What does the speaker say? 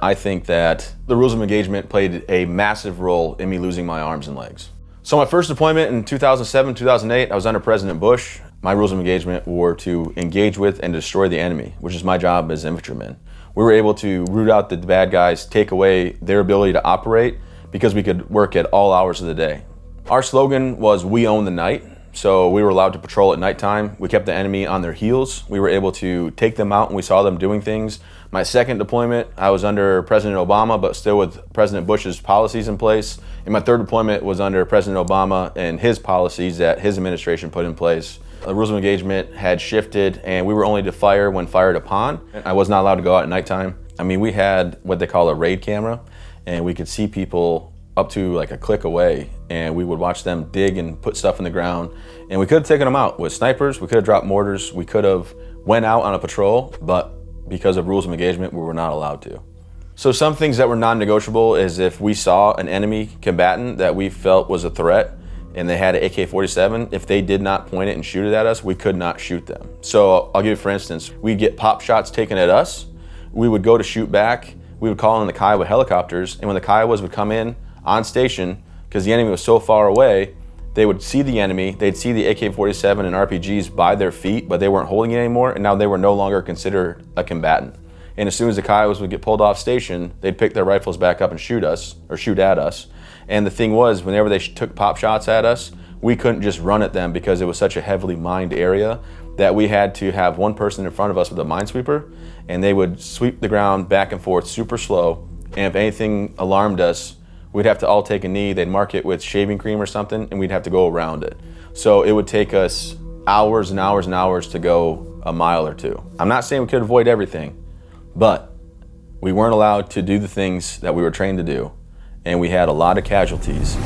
I think that the rules of engagement played a massive role in me losing my arms and legs. So my first deployment in 2007, 2008, I was under President Bush. My rules of engagement were to engage with and destroy the enemy, which is my job as infantryman. We were able to root out the bad guys, take away their ability to operate, because we could work at all hours of the day. Our slogan was, "We own the night." So we were allowed to patrol at nighttime. We kept the enemy on their heels. We were able to take them out when we saw them doing things. My second deployment, I was under President Obama, but still with President Bush's policies in place. And my third deployment was under President Obama and his policies that his administration put in place. The rules of engagement had shifted, and we were only to fire when fired upon. I was not allowed to go out at nighttime. I mean, we had what they call a raid camera, and we could see people up to like a click away, and we would watch them dig and put stuff in the ground. And we could have taken them out with snipers, we could have dropped mortars, we could have went out on a patrol, but because of rules of engagement, we were not allowed to. So some things that were non-negotiable is if we saw an enemy combatant that we felt was a threat and they had an AK-47, if they did not point it and shoot it at us, we could not shoot them. So I'll give you for instance, we'd get pop shots taken at us, we would go to shoot back, we would call in the Kiowa helicopters, and when the Kiowas would come in on station, because the enemy was so far away, they would see the enemy, they'd see the AK-47 and RPGs by their feet, but they weren't holding it anymore, and now they were no longer considered a combatant. And as soon as the Kiowas would get pulled off station, they'd pick their rifles back up and shoot us, or shoot at us. And the thing was, whenever they took pop shots at us, we couldn't just run at them because it was such a heavily mined area that we had to have one person in front of us with a minesweeper, and they would sweep the ground back and forth super slow, and if anything alarmed us, we'd have to all take a knee, they'd mark it with shaving cream or something, and we'd have to go around it. So it would take us hours and hours and hours to go a mile or two. I'm not saying we could avoid everything, but we weren't allowed to do the things that we were trained to do, and we had a lot of casualties.